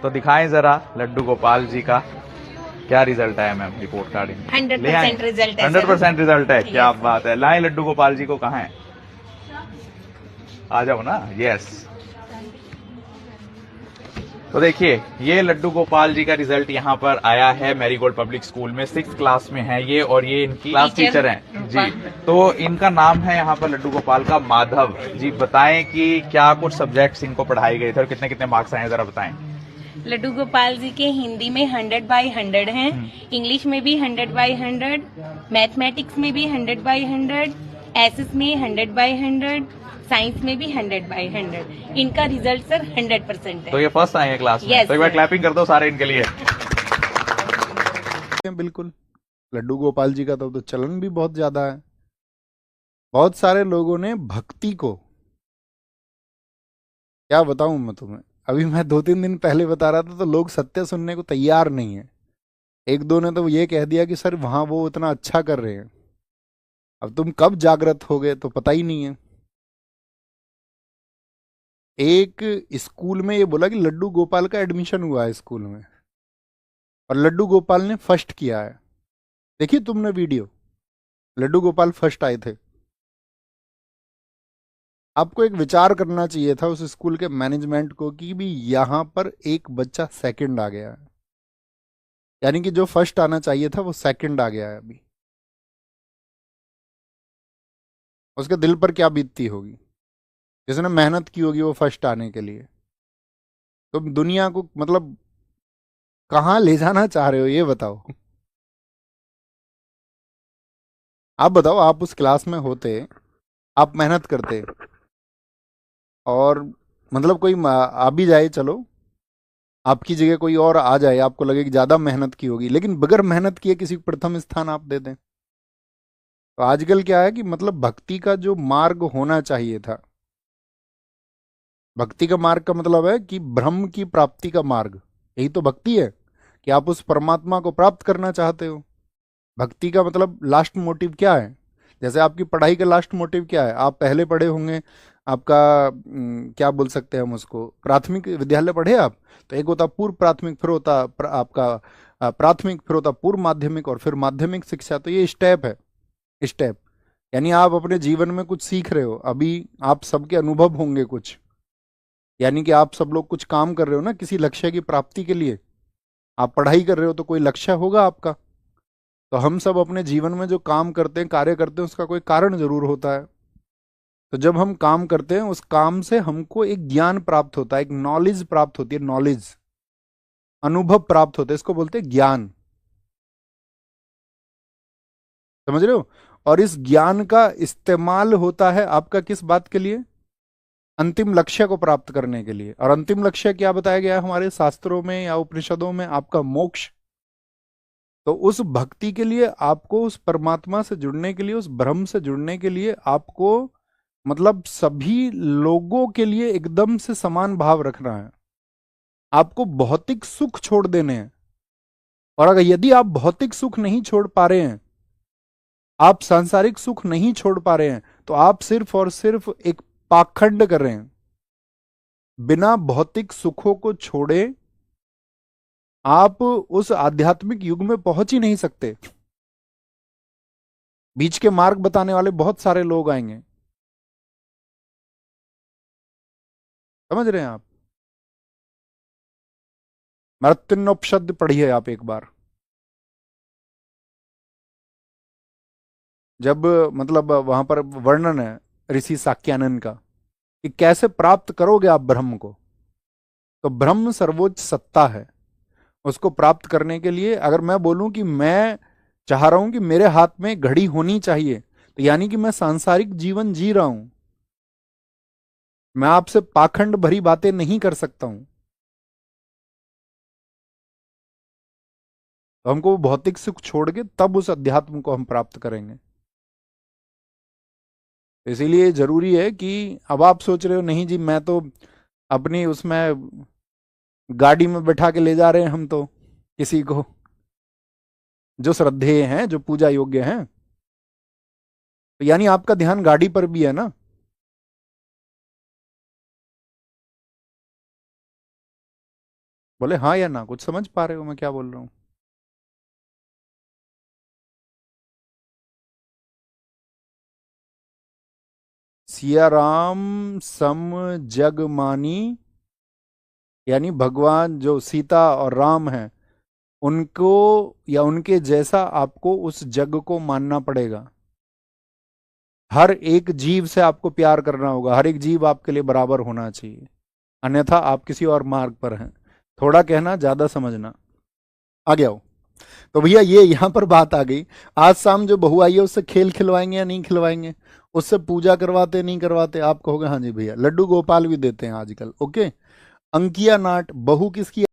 तो दिखाएं जरा लड्डू गोपाल जी का क्या रिजल्ट आया मैम रिपोर्ट कार्ड में। 100% रिजल्ट है 100% रिजल्ट है, क्या Yes. बात है। लाएं लड्डू गोपाल जी को, कहाँ है, आ जाओ ना। यस, तो देखिए ये लड्डू गोपाल जी का रिजल्ट यहाँ पर आया है मैरीगोल्ड पब्लिक स्कूल में। 6th क्लास में है ये और ये इनकी क्लास टीचर हैं जी। तो इनका नाम है यहाँ पर लड्डू गोपाल का माधव जी। बताएं कि क्या कुछ सब्जेक्ट्स इनको पढ़ाए गए थे और कितने कितने मार्क्स आए, जरा बताएं। लड्डू गोपाल जी के हिंदी में 100/100 हैं, इंग्लिश में भी 100/100, मैथमेटिक्स में भी 100/100, एसएस में 100/100, साइंस में भी 100/100। इनका रिजल्ट सर 100% है। तो ये फर्स्ट आए हैं क्लास में। Yes, तो एक बार sir. क्लैपिंग कर दो सारे इनके लिए। बिल्कुल, लड्डू गोपाल जी का तो चलन भी बहुत ज्यादा है। बहुत सारे लोगों ने भक्ति को, क्या बताऊं मैं तुम्हें, अभी मैं 2-3 दिन पहले बता रहा था तो लोग सत्य सुनने को तैयार नहीं है। एक दो ने तो ये कह दिया कि सर वहां वो इतना अच्छा कर रहे हैं, अब तुम कब जागृत हो गए तो पता ही नहीं है। एक स्कूल में ये बोला कि लड्डू गोपाल का एडमिशन हुआ है स्कूल में और लड्डू गोपाल ने फर्स्ट किया है। देखिए तुमने वीडियो, लड्डू गोपाल फर्स्ट आए थे। आपको एक विचार करना चाहिए था उस स्कूल के मैनेजमेंट को कि भी यहां पर एक बच्चा सेकंड आ गया है, यानी कि जो फर्स्ट आना चाहिए था वो सेकंड आ गया है। अभी उसके दिल पर क्या बीतती होगी, जिसने मेहनत की होगी वो फर्स्ट आने के लिए। तुम दुनिया को मतलब कहाँ ले जाना चाह रहे हो ये बताओ। आप बताओ, आप उस क्लास में होते, आप मेहनत करते और मतलब कोई आ भी जाए, चलो आपकी जगह कोई और आ जाए, आपको लगे कि ज्यादा मेहनत की होगी, लेकिन बगैर मेहनत किए किसी को प्रथम स्थान आप दे दें। तो आजकल क्या है कि मतलब भक्ति का जो मार्ग होना चाहिए था, भक्ति का मार्ग का मतलब है कि ब्रह्म की प्राप्ति का मार्ग, यही तो भक्ति है कि आप उस परमात्मा को प्राप्त करना चाहते हो। भक्ति का मतलब लास्ट मोटिव क्या है, जैसे आपकी पढ़ाई का लास्ट मोटिव क्या है, आप पहले पढ़े होंगे आपका क्या बोल सकते हैं हम उसको, प्राथमिक विद्यालय पढ़े आप, तो एक होता पूर्व प्राथमिक, फिर होता आपका प्राथमिक, फिर होता पूर्व माध्यमिक और फिर माध्यमिक शिक्षा। तो ये स्टेप है, स्टेप, यानी आप अपने जीवन में कुछ सीख रहे हो। अभी आप सबके अनुभव होंगे कुछ, यानी कि आप सब लोग कुछ काम कर रहे हो ना किसी लक्ष्य की प्राप्ति के लिए। आप पढ़ाई कर रहे हो तो कोई लक्ष्य होगा आपका। तो हम सब अपने जीवन में जो काम करते हैं, कार्य करते हैं, उसका कोई कारण जरूर होता है। तो जब हम काम करते हैं उस काम से हमको एक ज्ञान प्राप्त होता है, एक नॉलेज प्राप्त होती है, नॉलेज, अनुभव प्राप्त होते हैं, इसको बोलते हैं ज्ञान। समझ रहे हो। और इस ज्ञान का इस्तेमाल होता है आपका किस बात के लिए, अंतिम लक्ष्य को प्राप्त करने के लिए। और अंतिम लक्ष्य क्या बताया गया है हमारे शास्त्रों में या उपनिषदों में, आपका मोक्ष। तो उस भक्ति के लिए आपको उस परमात्मा से जुड़ने के लिए, उस ब्रह्म से जुड़ने के लिए आपको मतलब सभी लोगों के लिए एकदम से समान भाव रखना है। आपको भौतिक सुख छोड़ देने हैं। और अगर यदि आप भौतिक सुख नहीं छोड़ पा रहे हैं, आप सांसारिक सुख नहीं छोड़ पा रहे हैं, तो आप सिर्फ और सिर्फ एक पाखंड कर रहे हैं। बिना भौतिक सुखों को छोड़े आप उस आध्यात्मिक युग में पहुंच ही नहीं सकते। बीच के मार्ग बताने वाले बहुत सारे लोग आएंगे, समझ रहे हैं आप। मृत्युन्नोपनिषद पढ़िए आप एक बार, जब मतलब वहां पर वर्णन है ऋषि साक्यानन का कि कैसे प्राप्त करोगे आप ब्रह्म को। तो ब्रह्म सर्वोच्च सत्ता है, उसको प्राप्त करने के लिए अगर मैं बोलूं कि मैं चाह रहा हूं कि मेरे हाथ में घड़ी होनी चाहिए, तो यानी कि मैं सांसारिक जीवन जी रहा हूं, मैं आपसे पाखंड भरी बातें नहीं कर सकता हूं। तो हमको वो भौतिक सुख छोड़ के तब उस अध्यात्म को हम प्राप्त करेंगे। तो इसीलिए जरूरी है कि अब आप सोच रहे हो नहीं जी मैं तो अपनी उसमें गाड़ी में बैठा के ले जा रहे हैं हम तो किसी को, जो श्रद्धेय हैं, जो पूजा योग्य हैं, तो यानी आपका ध्यान गाड़ी पर भी है ना। बोले हाँ या ना, कुछ समझ पा रहे हो मैं क्या बोल रहा हूँ? सिया राम सम जग मानी, यानी भगवान जो सीता और राम हैं उनको या उनके जैसा आपको उस जग को मानना पड़ेगा। हर एक जीव से आपको प्यार करना होगा, हर एक जीव आपके लिए बराबर होना चाहिए, अन्यथा आप किसी और मार्ग पर हैं। थोड़ा कहना ज्यादा समझना। आ गया हो तो भैया ये यहां पर बात आ गई, आज शाम जो बहू आई है उससे खेल खिलवाएंगे या नहीं खिलवाएंगे, उससे पूजा करवाते नहीं करवाते? आप कहोगे हाँ जी भैया, लड्डू गोपाल भी देते हैं आजकल। ओके, अंकिया नाट बहू किसकी